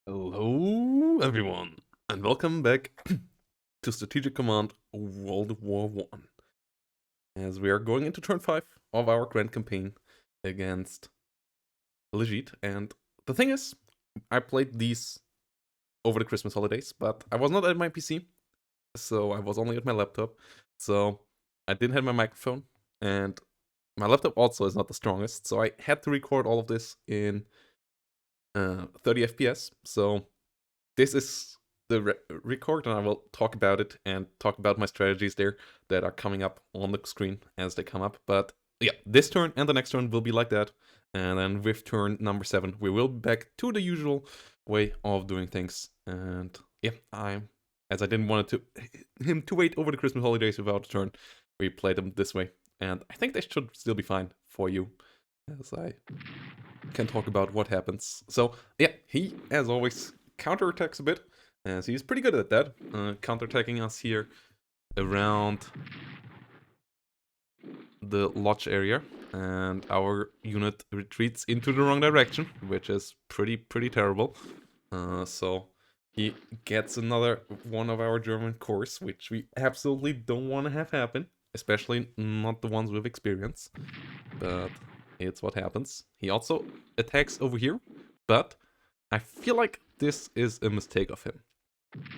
Hello, everyone, and welcome back to Strategic Command World War One. As we are going into turn 5 of our grand campaign against Legit. And the thing is, I played these over the Christmas holidays, but I was not at my PC, so I was only at my laptop. So I didn't have my microphone, and my laptop also is not the strongest, so I had to record all of this in 30 FPS. So this is the record, and I will talk about it and talk about my strategies there that are coming up on the screen as they come up. But yeah, this turn and the next turn will be like that. And then with turn number 7, we will be back to the usual way of doing things. And yeah, as I didn't want him to wait over the Christmas holidays without a turn, we played them this way. And I think they should still be fine for you, as I can talk about what happens. So yeah, he, as always, counterattacks a bit, as he's pretty good at that, counterattacking us here around the lodge area, and our unit retreats into the wrong direction, which is pretty terrible. So he gets another one of our German corps, which we absolutely don't want to have happen, especially not the ones with experience, but it's what happens. He also attacks over here, but I feel like this is a mistake of him.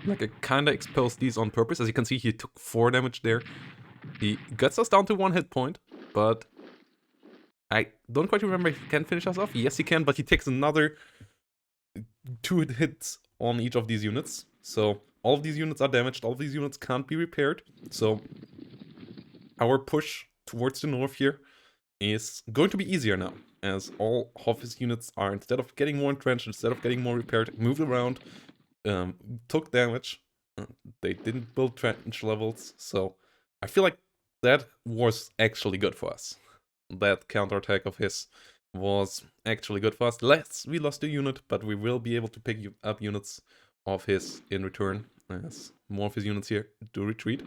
Like, I kinda exposed these on purpose. As you can see, he took 4 damage there. He gets us down to 1 hit point, but I don't quite remember if he can finish us off. Yes, he can, but he takes another 2 hits on each of these units. So all of these units are damaged, all of these units can't be repaired. So our push towards the north here is going to be easier now, as all of his units are, instead of getting more entrenched, instead of getting more repaired, moved around, took damage. They didn't build trench levels, so I feel like that was actually good for us. That counterattack of his was actually good for us. We lost a unit, but we will be able to pick up units of his in return, as more of his units here do retreat.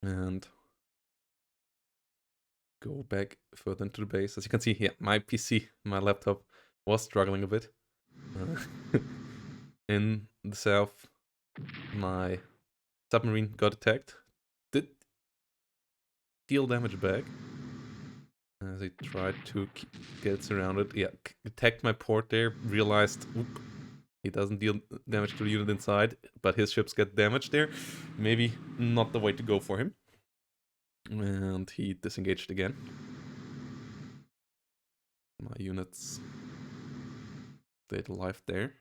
And go back further into the base. As you can see here, my PC, my laptop, was struggling a bit. In the south, my submarine got attacked. Did deal damage back, as he tried to get surrounded. Yeah, attacked my port there, realized, oop, he doesn't deal damage to the unit inside, but his ships get damaged there. Maybe not the way to go for him. And he disengaged again. My units stayed alive there.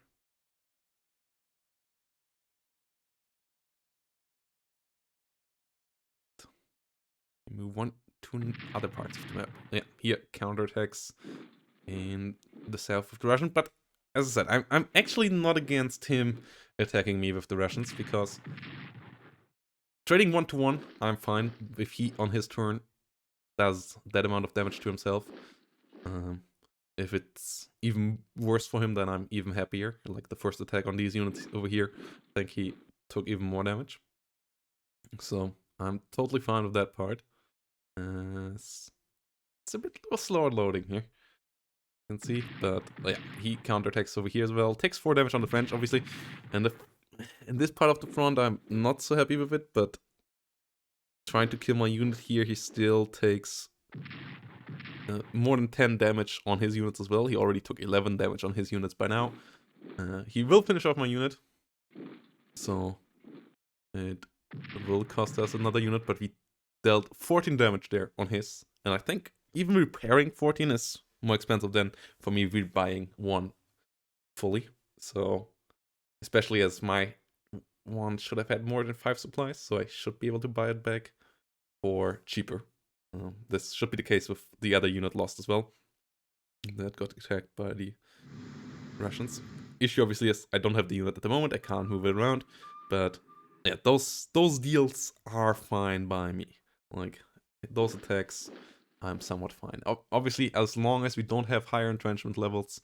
Move on to other parts of the map. Yeah, here, counterattacks in the south of the Russian, but as I said, I'm actually not against him attacking me with the Russians, because trading 1-to-1, I'm fine if he, on his turn, does that amount of damage to himself. If it's even worse for him, then I'm even happier. Like the first attack on these units over here, I think he took even more damage. So I'm totally fine with that part. It's a bit slower loading here, you can see, but yeah, he counterattacks over here as well. Takes 4 damage on the French, obviously, and in this part of the front, I'm not so happy with it, but trying to kill my unit here, he still takes more than 10 damage on his units as well. He already took 11 damage on his units by now. He will finish off my unit, so it will cost us another unit, but we dealt 14 damage there on his, and I think even repairing 14 is more expensive than for me rebuying one fully. So, especially as my one should have had more than 5 supplies, so I should be able to buy it back for cheaper. This should be the case with the other unit lost as well. That got attacked by the Russians. Issue obviously is I don't have the unit at the moment, I can't move it around, but yeah, those deals are fine by me. Like, those attacks, I'm somewhat fine. Obviously, as long as we don't have higher entrenchment levels,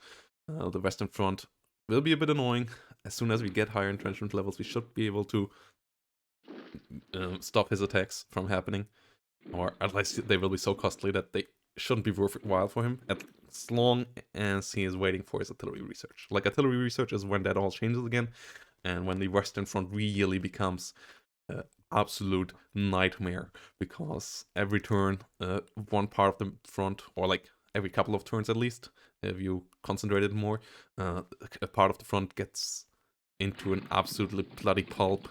the Western Front will be a bit annoying. As soon as we get higher entrenchment levels, we should be able to stop his attacks from happening. Or at least they will be so costly that they shouldn't be worthwhile for him as long as he is waiting for his artillery research. Like, artillery research is when that all changes again, and when the Western Front really becomes absolute nightmare, because every turn, one part of the front, or like every couple of turns at least, if you concentrate it more, a part of the front gets into an absolutely bloody pulp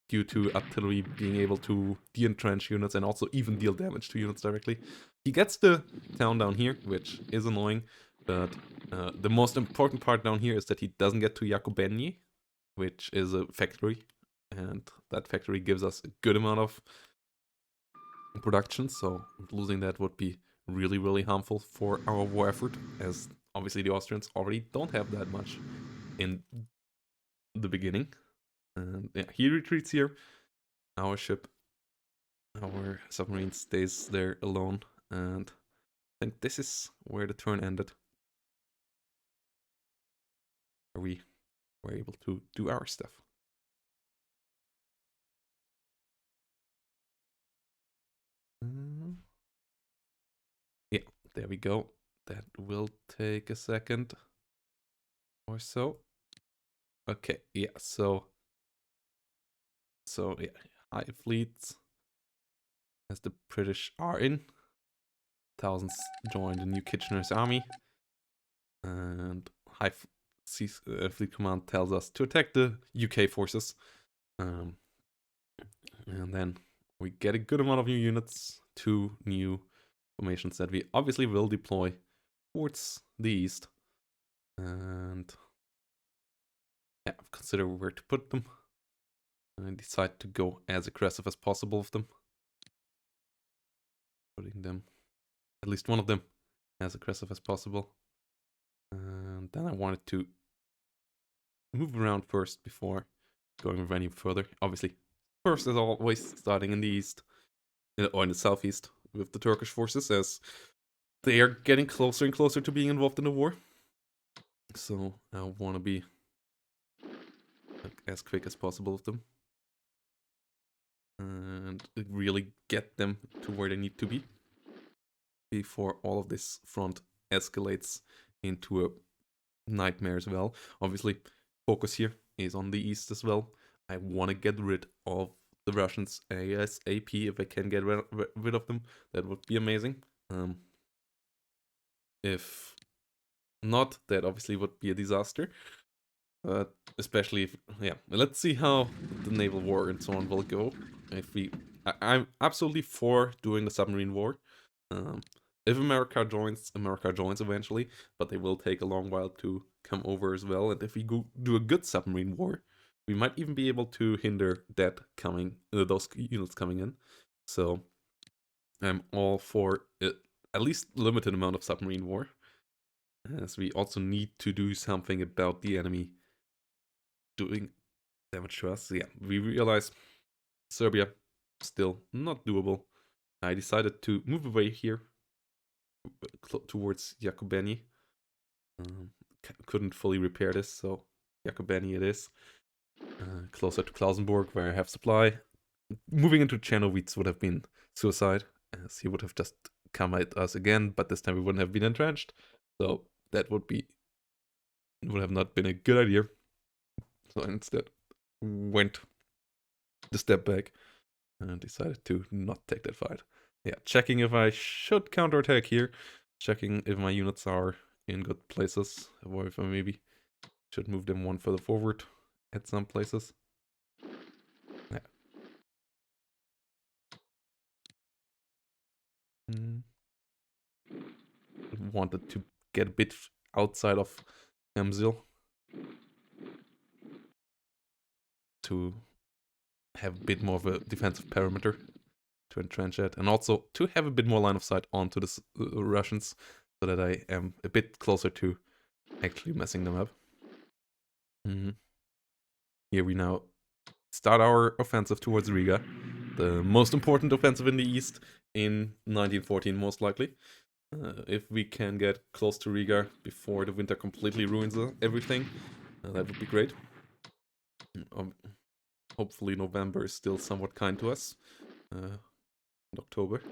due to artillery being able to de-entrench units and also even deal damage to units directly. He gets the town down here, which is annoying, but the most important part down here is that he doesn't get to Jakobeni, which is a factory, and that factory gives us a good amount of production, so losing that would be really, really harmful for our war effort, as obviously the Austrians already don't have that much in the beginning. And yeah, he retreats here. Our ship, our submarine stays there alone, and I think this is where the turn ended. Where we were able to do our stuff. Yeah, there we go. That will take a second or so. Okay, yeah, so yeah, high fleets as the British are in. Thousands join the new Kitchener's army, and fleet command tells us to attack the UK forces. And then we get a good amount of new units, 2 new formations that we obviously will deploy towards the east. And yeah, consider where to put them. And decide to go as aggressive as possible with them. Putting them, at least one of them, as aggressive as possible. And then I wanted to move around first before going any further. Obviously, first as always, starting in the east, or in the southeast, with the Turkish forces, as they are getting closer and closer to being involved in the war. So I want to be as quick as possible with them. And really get them to where they need to be before all of this front escalates into a nightmare as well. Obviously, focus here is on the east as well. I want to get rid of the Russians ASAP. If I can get rid of them, that would be amazing. If not, that obviously would be a disaster. But especially if, yeah, let's see how the naval war and so on will go. I'm absolutely for doing the submarine war. If America joins eventually, but they will take a long while to come over as well. And if we do a good submarine war, we might even be able to hinder that those units coming in. So I'm all for at least limited amount of submarine war, as we also need to do something about the enemy doing damage to us. Yeah, we realize Serbia still not doable. I decided to move away here towards Jakobeni. Couldn't fully repair this, so Jakobeni it is. Closer to Klausenburg, where I have supply. Moving into Czernowitz would have been suicide, as he would have just come at us again, but this time we wouldn't have been entrenched. So that would have not been a good idea. So I instead went the step back and decided to not take that fight. Yeah, checking if I should counterattack here, checking if my units are in good places, or if I maybe should move them one further forward at some places. Yeah. Wanted to get a bit outside of Emzil to have a bit more of a defensive perimeter to entrench it, and also to have a bit more line of sight onto the Russians, so that I am a bit closer to actually messing them up. Here we now start our offensive towards Riga, the most important offensive in the east in 1914, most likely. If we can get close to Riga before the winter completely ruins everything, that would be great. Hopefully November is still somewhat kind to us. In October.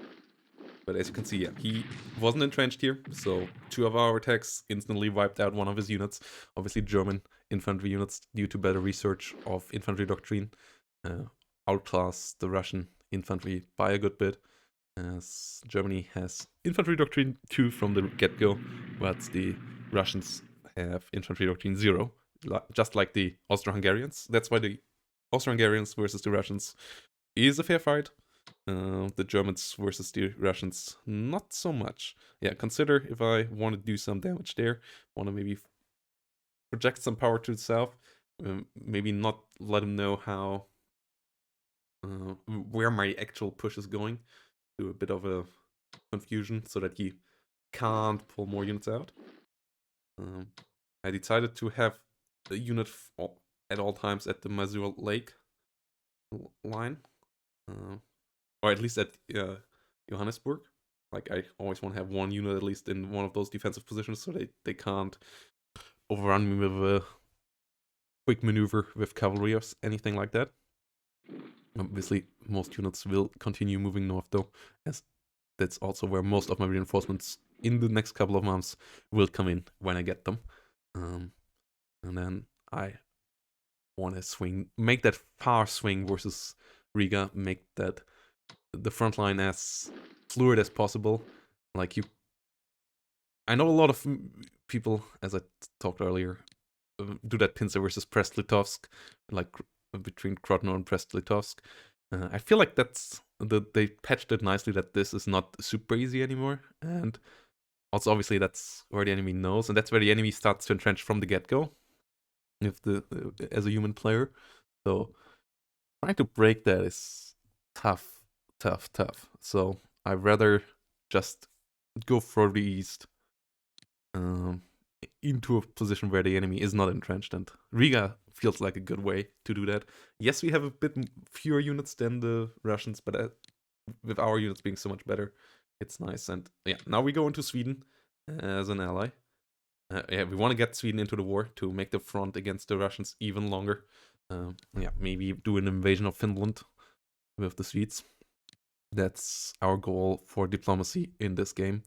But as you can see, yeah, he wasn't entrenched here, so 2 of our attacks instantly wiped out 1 of his units. Obviously, German infantry units, due to better research of infantry doctrine, outclass the Russian infantry by a good bit, as Germany has infantry doctrine 2 from the get-go, but the Russians have infantry doctrine 0, just like the Austro-Hungarians. That's why the Austro-Hungarians versus the Russians is a fair fight. The Germans versus the Russians, not so much. Yeah, consider if I want to do some damage there, want to maybe project some power to the south, maybe not let him know how, where my actual push is going, do a bit of a confusion so that he can't pull more units out. I decided to have a unit at all times at the Mazur Lake line, or at least at Johannesburg. Like, I always want to have 1 unit at least in one of those defensive positions so they can't overrun me with a quick maneuver with cavalry or anything like that. Obviously, most units will continue moving north though, as that's also where most of my reinforcements in the next couple of months will come in when I get them. And then I want to swing, make that far swing versus Riga, make that the front line as fluid as possible. Like, I know a lot of people, as I talked earlier, do that pincer versus Brest-Litovsk, like between Grodno and Brest-Litovsk. I feel like they patched it nicely that this is not super easy anymore, and also obviously that's where the enemy knows, and that's where the enemy starts to entrench from the get-go, if as a human player. So trying to break that is tough. So I'd rather just go for the east, into a position where the enemy is not entrenched, and Riga feels like a good way to do that. Yes, we have a bit fewer units than the Russians, but with our units being so much better, it's nice. And yeah, now we go into Sweden as an ally. Yeah, we want to get Sweden into the war to make the front against the Russians even longer. Yeah, maybe do an invasion of Finland with the Swedes. That's our goal for diplomacy in this game.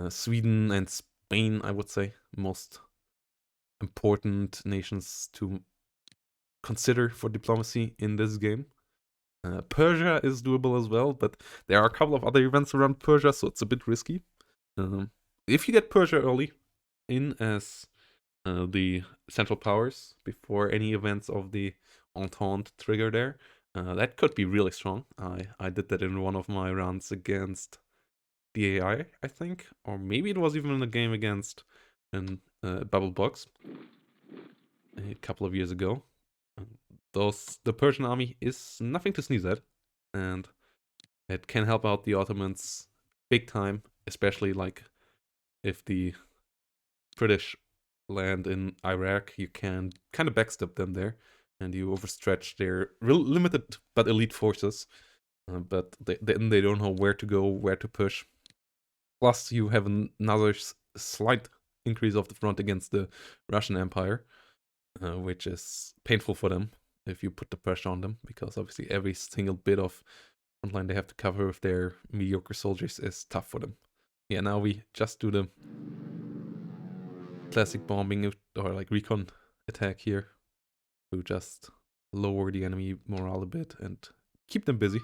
Sweden and Spain, I would say, most important nations to consider for diplomacy in this game. Persia is doable as well, but there are a couple of other events around Persia, so it's a bit risky. If you get Persia early in as the Central Powers before any events of the Entente trigger there, that could be really strong. I did that in one of my runs against the AI, I think, or maybe it was even in a game against Bubble Box a couple of years ago. The Persian army is nothing to sneeze at, and it can help out the Ottomans big time, especially like if the British land in Iraq, you can kind of backstep them there, and you overstretch their limited but elite forces, but then they don't know where to go, where to push. Plus, you have another slight increase of the front against the Russian Empire, which is painful for them if you put the pressure on them, because obviously every single bit of frontline they have to cover with their mediocre soldiers is tough for them. Yeah, now we just do the classic bombing or like recon attack here to just lower the enemy morale a bit and keep them busy.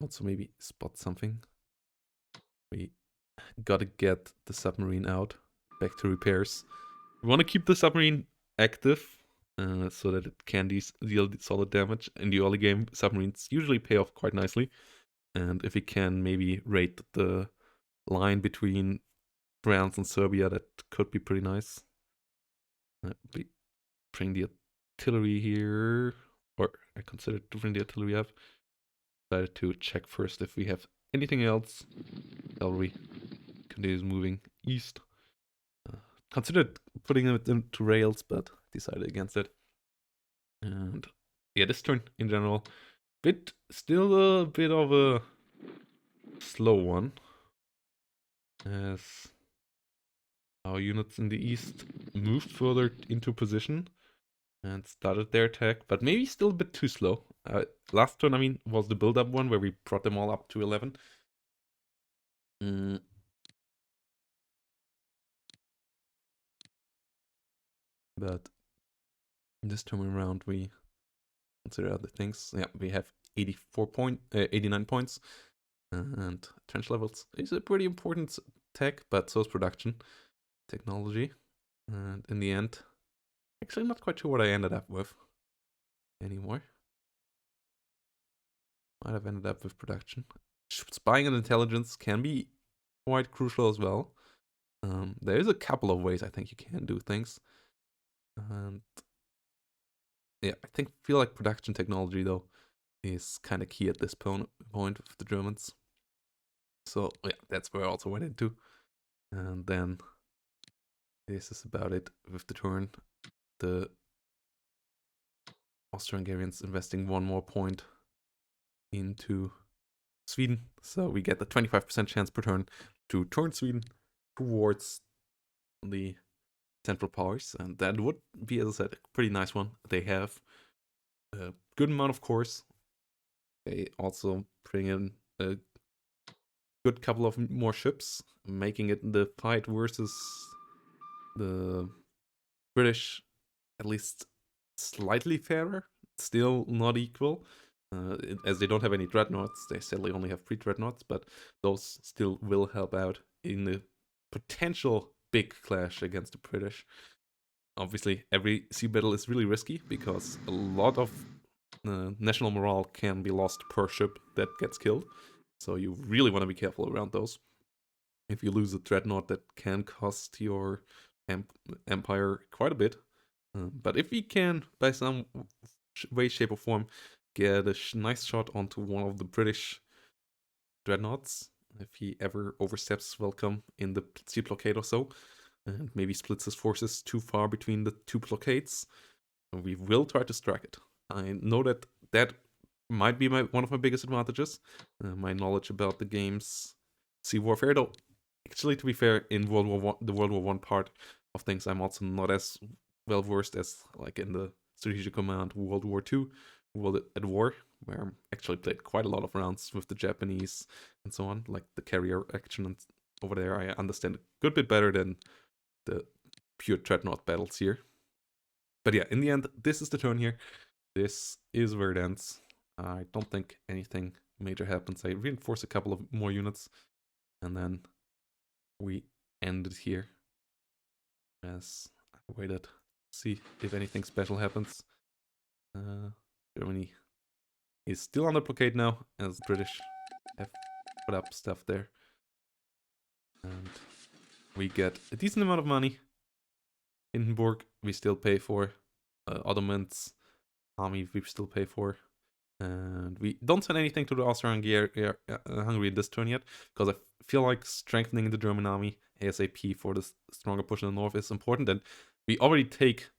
Also maybe spot something. We gotta get the submarine out, back to repairs. We want to keep the submarine active so that it can deal solid damage. In the early game, submarines usually pay off quite nicely. And if we can maybe raid the line between France and Serbia, that could be pretty nice. We bring the artillery here, or I considered to bring the artillery up. Decided to check first if we have anything else. Cavalry continues moving east. Considered putting it into rails, but decided against it. And yeah, this turn in general, still a bit of a slow one, as our units in the east moved further into position, and started their attack, but maybe still a bit too slow. Last turn, I mean, was the build-up one where we brought them all up to 11. But this time around, we consider other things. Yeah, we have 89 points, and trench levels is a pretty important tech, but so is production technology. And in the end, actually not quite sure what I ended up with anymore. Might have ended up with production. Spying and intelligence can be quite crucial as well. There's a couple of ways I think you can do things. And yeah, I feel like production technology though is kind of key at this point with the Germans. So yeah, that's where I also went into. And then this is about it with the turn. The Austro-Hungarians investing one more point into Sweden. So we get the 25% chance per turn to turn Sweden towards the Central Powers. And that would be, as I said, a pretty nice one. They have a good amount of cores. They also bring in a good couple of more ships, making it the fight versus the British at least slightly fairer. Still not equal, as they don't have any dreadnoughts. They sadly only have 3 dreadnoughts, but those still will help out in the potential big clash against the British. Obviously, every sea battle is really risky because a lot of national morale can be lost per ship that gets killed. So you really want to be careful around those. If you lose a dreadnought, that can cost your empire quite a bit. But if we can, by some way, shape, or form, get a nice shot onto one of the British dreadnoughts, if he ever oversteps welcome in the sea blockade or so, and maybe splits his forces too far between the 2 blockades, we will try to strike it. I know that might be one of my biggest advantages, my knowledge about the game's sea warfare. Though, actually, to be fair, in the World War I part of things, I'm also not as well versed as like in the Strategic Command World War II, World at War, where I actually played quite a lot of rounds with the Japanese and so on, like the carrier action and over there. I understand a good bit better than the pure dreadnought battles here. But yeah, in the end, this is the turn here. This is where it ends. I don't think anything major happens. I reinforce a couple of more units, and then we end it here. As I waited to see if anything special happens. Germany is still under blockade now, as the British have put up stuff there. And we get a decent amount of money. Hindenburg, we still pay for. Ottomans army, we still pay for. And we don't send anything to the Austro-Hungary this turn yet, because I feel like strengthening the German army ASAP for the stronger push in the north is important. And we already take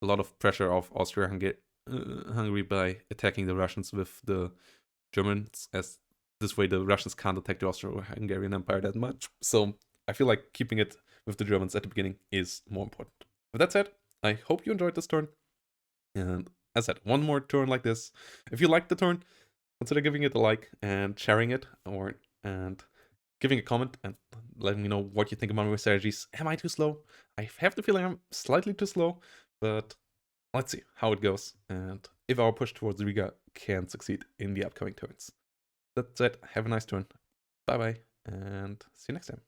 a lot of pressure off Austria-Hungary by attacking the Russians with the Germans, as this way the Russians can't attack the Austro-Hungarian Empire that much. So I feel like keeping it with the Germans at the beginning is more important. With that said, I hope you enjoyed this turn. And as I said, one more turn like this. If you liked the turn, consider giving it a like and sharing it, and giving a comment and letting me know what you think about my strategies. Am I too slow? I have the feeling I'm slightly too slow, but let's see how it goes and if our push towards Riga can succeed in the upcoming turns. That's it. Have a nice turn. Bye bye, and see you next time.